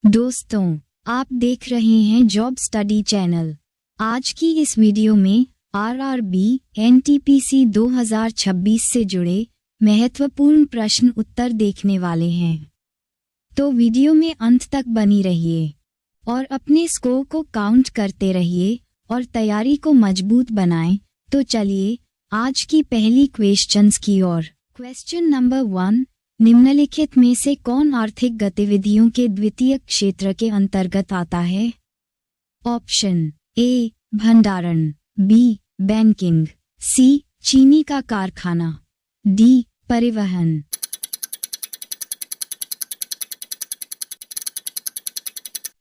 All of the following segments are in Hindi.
दोस्तों, आप देख रहे हैं जॉब स्टडी चैनल। आज की इस वीडियो में आरआरबी एनटीपीसी 2026 से जुड़े महत्वपूर्ण प्रश्न उत्तर देखने वाले हैं। तो वीडियो में अंत तक बनी रहिए और अपने स्कोर को काउंट करते रहिए और तैयारी को मजबूत बनाएं। तो चलिए आज की पहली क्वेश्चंस की ओर। क्वेश्चन नंबर 1, निम्नलिखित में से कौन आर्थिक गतिविधियों के द्वितीय क्षेत्र के अंतर्गत आता है? ऑप्शन ए भंडारण, बी बैंकिंग, सी चीनी का कारखाना, डी परिवहन।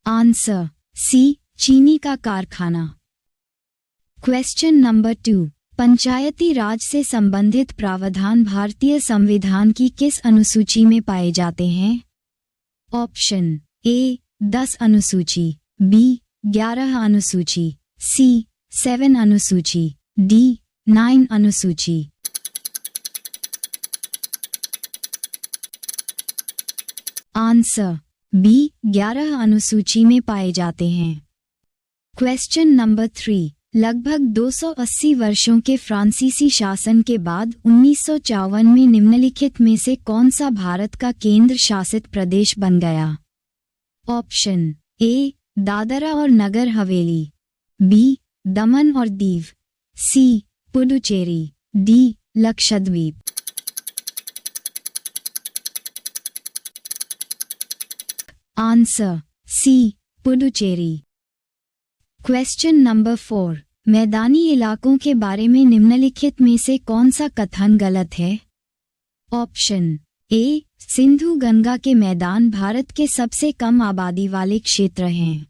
आंसर सी चीनी का कारखाना। क्वेश्चन नंबर 2, पंचायती राज से संबंधित प्रावधान भारतीय संविधान की किस अनुसूची में पाए जाते हैं? ऑप्शन ए 10 अनुसूची, बी 11 अनुसूची, सी 7 अनुसूची, डी 9 अनुसूची। आंसर बी 11 अनुसूची में पाए जाते हैं। क्वेश्चन नंबर 3, लगभग 280 वर्षों के फ्रांसीसी शासन के बाद 1954 में निम्नलिखित में से कौन सा भारत का केंद्र शासित प्रदेश बन गया? ऑप्शन ए दादरा और नगर हवेली, बी दमन और Diu, C Puducherry, D Lakshadweep. Answer C Puducherry. Question number 4, मैदानी इलाकों के बारे में निम्नलिखित में से कौन सा कथन गलत है? ऑप्शन ए सिंधु गंगा के मैदान भारत के सबसे कम आबादी वाले क्षेत्र हैं,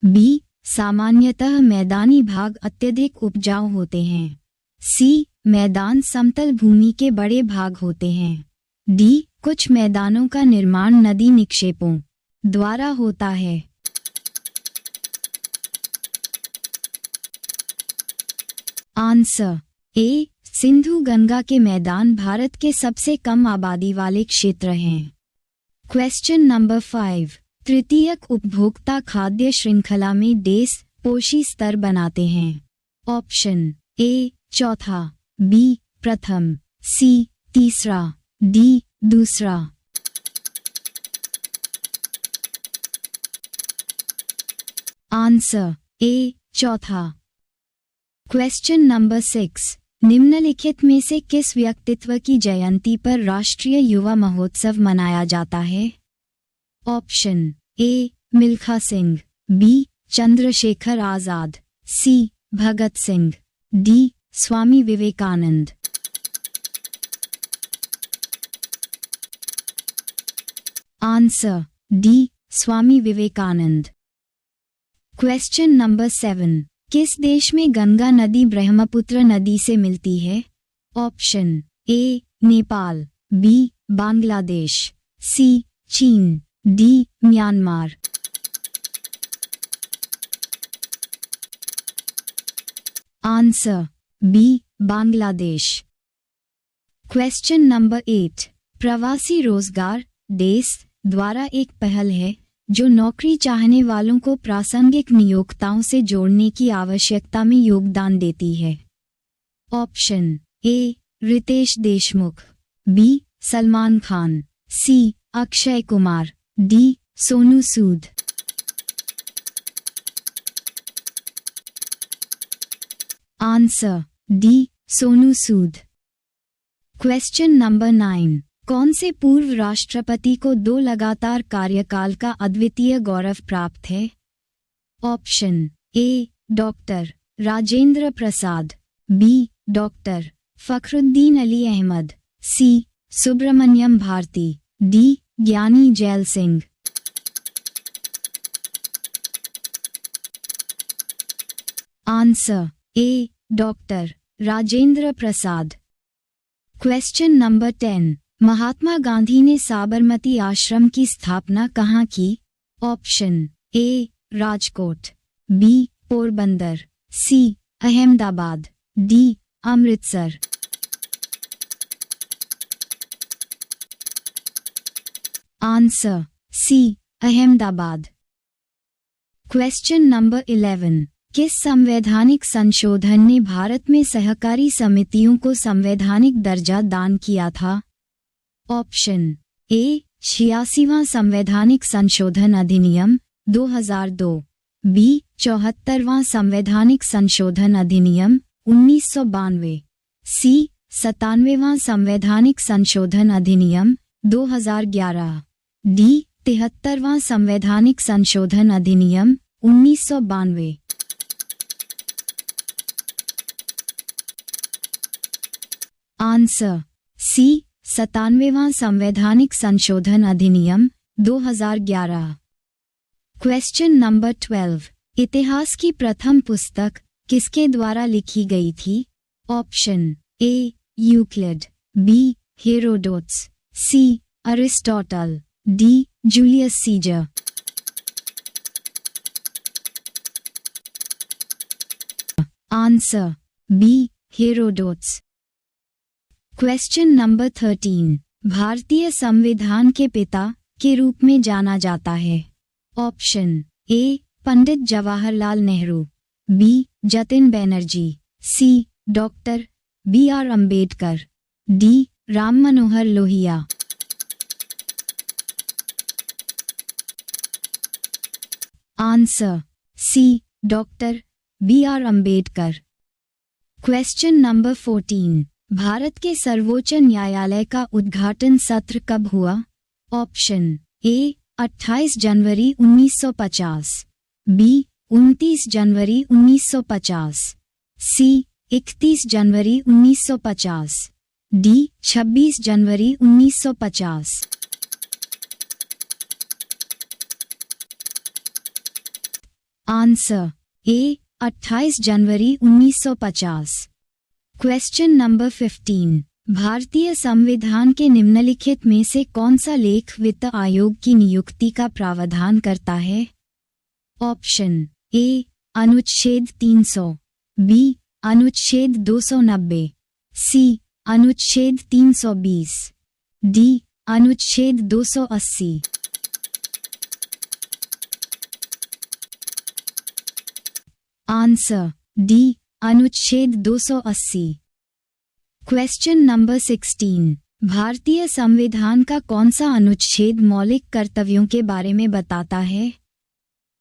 बी सामान्यतः मैदानी भाग अत्यधिक उपजाऊ होते हैं, सी मैदान समतल भूमि के बड़े भाग होते हैं, डी कुछ मैदानों का निर्माण नदी निक्षेपों द्वारा होता है। आंसर ए सिंधु गंगा के मैदान भारत के सबसे कम आबादी वाले क्षेत्र हैं। क्वेश्चन नंबर 5, तृतीयक उपभोक्ता खाद्य श्रृंखला में देश पोषी स्तर बनाते हैं। ऑप्शन ए चौथा, बी प्रथम, सी तीसरा, डी दूसरा। आंसर ए चौथा। क्वेश्चन नंबर 6, निम्नलिखित में से किस व्यक्तित्व की जयंती पर राष्ट्रीय युवा महोत्सव मनाया जाता है? Option A Milkha Singh, B Chandrashekhar Azad, C Bhagat Singh, D Swami Vivekananda. Answer D Swami Vivekananda. Question number 7, किस देश में गंगा नदी ब्रह्मपुत्र नदी से मिलती है? Option A Nepal, B Bangladesh, C चीन, D Myanmar. Answer B Bangladesh. Question number 8, प्रवासी रोजगार देश द्वारा एक पहल है जो नौकरी चाहने वालों को प्रासंगिक नियोक्ताओं से जोड़ने की आवश्यकता में योगदान देती है। Option A Riteish Deshmukh, B Salman Khan, C Akshay Kumar, D Sonu Sood. Answer D Sonu Sood. Question number 9, कौन से पूर्व राष्ट्रपति को 2 लगातार कार्यकाल का अद्वितीय गौरव प्राप्त है? Option A doctor Rajendra Prasad, B doctor Fakhruddin Ali Ahmed, C Subramaniam Bharati, D Giani Zail Singh. Answer A doctor Rajendra Prasad. Question number 10, Mahatma Gandhi ने साबरमती आश्रम की स्थापना कहाँ की? Option A Rajkot, B Porbandar, C Ahmedabad, D Amritsar. Answer C Ahmedabad. Question number 11। किस संवैधानिक संशोधन ने भारत में सहकारी समितियों को संवैधानिक दर्जा दान किया था? ऑप्शन ए 86वां संवैधानिक संशोधन अधिनियम 2002, बी 74वां संवैधानिक संशोधन अधिनियम 1992, सी 97वां संवैधानिक संशोधन अधिनियम 2011, डी 73वां संवैधानिक संशोधन अधिनियम 1992। आंसर सी 97वां संवैधानिक संशोधन अधिनियम 2011। Question number 12। इतिहास की प्रथम पुस्तक किसके द्वारा लिखी गई थी? Option A Euclid, B Herodotus, C Aristotle, D Julius Caesar. Answer B Herodotus. Question number 13। भारतीय संविधान के पिता के रूप में जाना जाता है? Option A Pandit Jawaharlal Nehru, B Jatin Banerjee, C doctor B R. Ambedkar, D Ram Manohar Lohia. Answer C doctor B R. Ambedkar. Question number 14। Bharat के सर्वोच्च न्यायालय का उद्घाटन सत्र कब हुआ? ऑप्शन ए 28 जनवरी 1950, बी 29 जनवरी 1950, सी 31 जनवरी 1950, डी 26 जनवरी 1950। आंसर ए 28 जनवरी 1950। Question number 15। भारतीय संविधान के निम्नलिखित में से कौन सा लेख वित्त आयोग की नियुक्ति का प्रावधान करता है? ऑप्शन ए अनुच्छेद 300, बी अनुच्छेद 290, सी अनुच्छेद 320, डी अनुच्छेद 280। आंसर डी अनुच्छेद 280। Question number 16। भारतीय संविधान का कौन सा अनुच्छेद मौलिक कर्तव्यों के बारे में बताता है?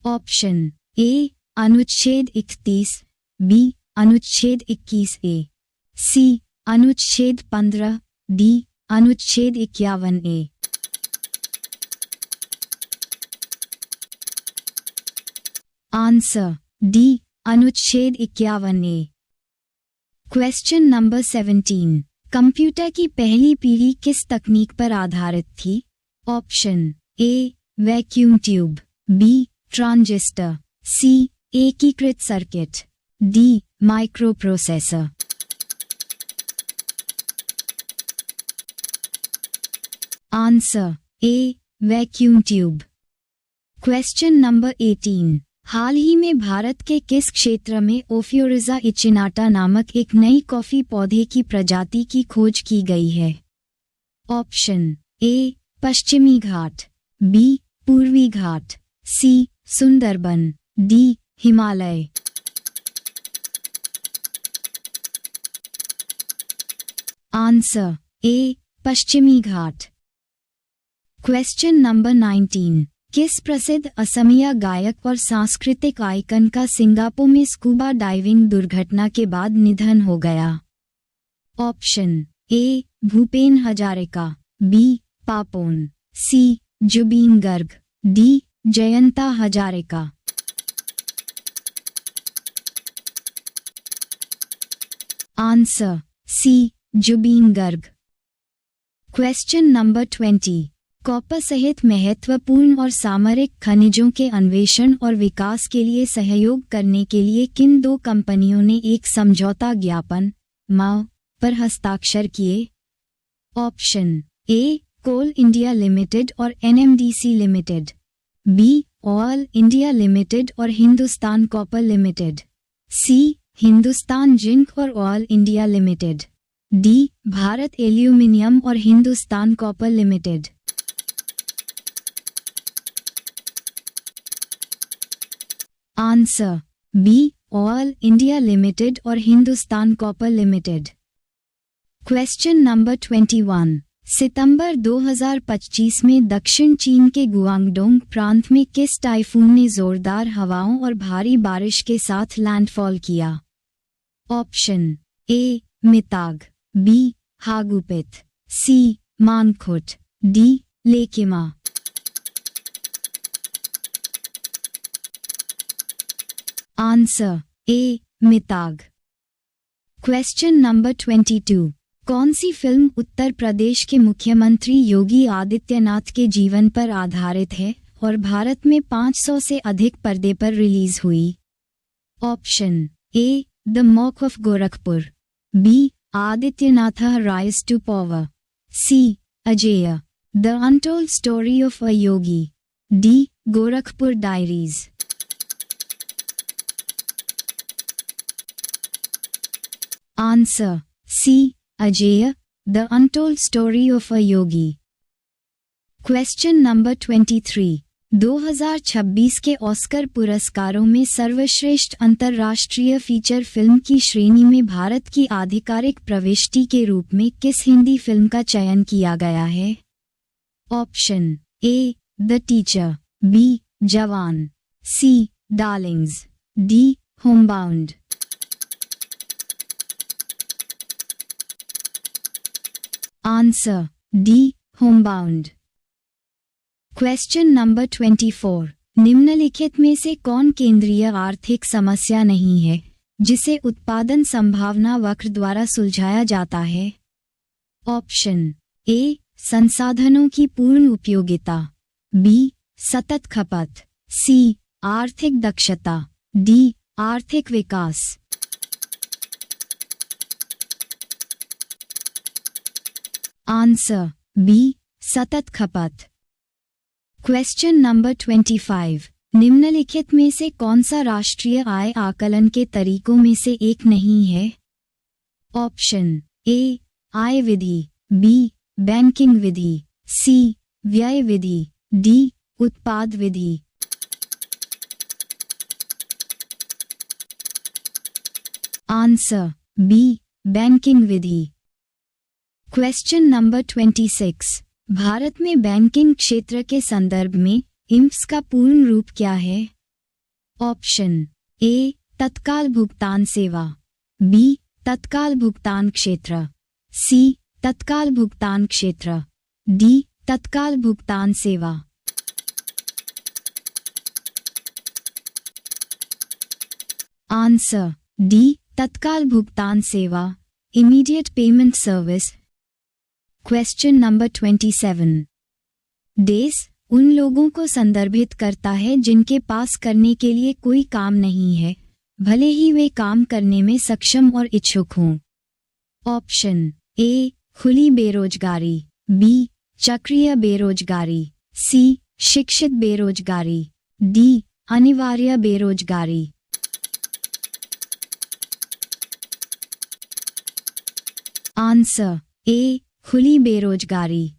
ऑप्शन ए अनुच्छेद 31, बी अनुच्छेद 21 ए, सी अनुच्छेद 15, डी अनुच्छेद 51 ए। आंसर डी अनुच्छेद 51 ए। Question number 17। कंप्यूटर की पहली पीढ़ी किस तकनीक पर आधारित थी? Option A vacuum tube, B transistor, C एकीकृत circuit, D microprocessor. Answer A vacuum tube. Question number 18। हाल ही में भारत के किस क्षेत्र में ओफियोरिजा इचिनाटा नामक एक नई कॉफी पौधे की प्रजाति की खोज की गई है? ऑप्शन ए पश्चिमी घाट, बी पूर्वी घाट, C Sundarbans, D Himalaya. Answer A पश्चिमी घाट। Question number 19। किस प्रसिद्ध असमिया गायक और सांस्कृतिक आइकन का सिंगापुर में स्कूबा डाइविंग दुर्घटना के बाद निधन हो गया? Option A Bhupen Hazarika, B Papon, C Zubeen Garg, D Jayanta Hazarika. Answer C Zubeen Garg. Question number 20। Copper सहित महत्वपूर्ण और सामरिक खनिजों के अन्वेषण और विकास के लिए सहयोग करने के लिए किन दो कंपनियों ने एक समझौता ज्ञापन (MoU) पर हस्ताक्षर किए? Option A coal India limited और NMDC limited, B oil India limited और Hindustan copper limited, C Hindustan zinc और oil India limited, D Bharat aluminium और Hindustan copper limited. Answer B oil India limited और Hindustan copper limited. Question number 21। सितंबर 2025 में दक्षिण चीन के गुआंगडोंग प्रांत में किस टाइफून ने जोरदार हवाओं और भारी बारिश के साथ लैंडफॉल किया? Option A Mitag, B Hagupit, C Mangkhut, D Lekima. Answer A Mitag. Question number 22। कौन सी फिल्म उत्तर प्रदेश के मुख्यमंत्री योगी आदित्यनाथ के जीवन पर आधारित है और भारत में 500 से अधिक पर्दे पर रिलीज हुई? Option A the mock of Gorakhpur, B Adityanath rise to power, C Ajey the untold story of a Yogi, D Gorakhpur diaries. Answer C Ajey the untold story of a Yogi. Question number 23। 2026 के ऑस्कर पुरस्कारों में सर्वश्रेष्ठ अंतर्राष्ट्रीय फीचर फिल्म की श्रेणी में भारत की आधिकारिक प्रविष्टि के रूप में किस हिंदी फिल्म का चयन किया गया है? Option A the teacher, B Jawan, C darlings, D homebound. Answer D homebound. Question number 24। निम्नलिखित में से कौन केंद्रीय आर्थिक समस्या नहीं है जिसे उत्पादन संभावना वक्र द्वारा सुलझाया जाता है? ऑप्शन ए संसाधनों की पूर्ण उपयोगिता, बी सतत खपत, सी आर्थिक दक्षता, डी आर्थिक विकास। आंसर बी सतत खपत। Question number 25। निम्नलिखित में से कौन सा राष्ट्रीय आय आकलन के तरीकों में से एक नहीं है? ऑप्शन ए आय विधि, बी बैंकिंग विधि, सी व्यय विधि, डी उत्पाद विधि। आंसर बी बैंकिंग विधि। Question number 26। भारत में बैंकिंग क्षेत्र के संदर्भ में इम्प्स का पूर्ण रूप क्या है? ऑप्शन ए तत्काल भुगतान सेवा, बी तत्काल भुगतान क्षेत्र, सी तत्काल भुगतान क्षेत्र, डी तत्काल भुगतान सेवा। आंसर डी तत्काल भुगतान सेवा, immediate payment service. Question number 27। Days उन लोगों को संदर्भित करता है जिनके पास करने के लिए कोई काम नहीं है, भले ही वे काम करने में सक्षम और इच्छुक हों। ऑप्शन ए खुली बेरोजगारी, बी चक्रीय बेरोजगारी, सी शिक्षित बेरोजगारी, डी अनिवार्य बेरोजगारी। आंसर ए खुली बेरोजगारी।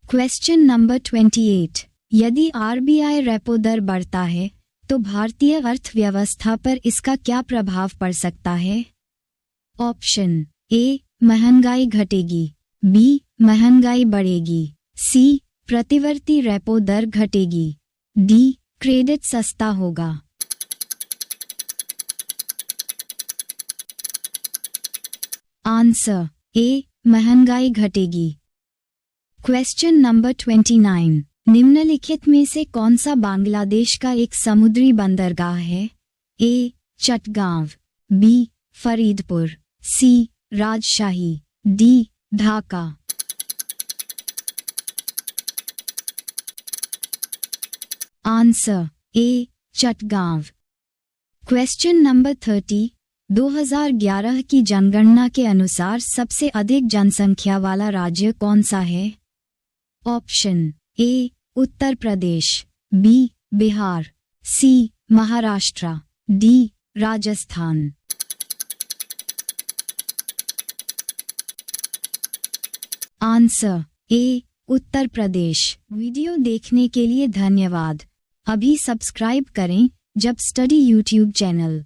Question number 28। यदि आरबीआई रेपो दर बढ़ता है तो भारतीय अर्थव्यवस्था पर इसका क्या प्रभाव पड़ सकता है? ऑप्शन ए महंगाई घटेगी, बी महंगाई बढ़ेगी, सी प्रतिवर्ती रेपो दर घटेगी, डी क्रेडिट सस्ता होगा। आंसर ए महंगाई घटेगी। Question number 29। निम्नलिखित में से कौन सा बांग्लादेश का एक समुद्री बंदरगाह है? ए चटगांव, बी फरीदपुर, सी राजशाही, D Dhaka. Answer A Chittagong. Question number 30। 2011 की जनगणना के अनुसार सबसे अधिक जनसंख्या वाला राज्य कौन सा है? Option A Uttar Pradesh, B Bihar, C Maharashtra, D Rajasthan. Answer A Uttar Pradesh. Video देखने के लिए धन्यवाद। अभी सब्सक्राइब करें, जब स्टडी यूट्यूब चैनल।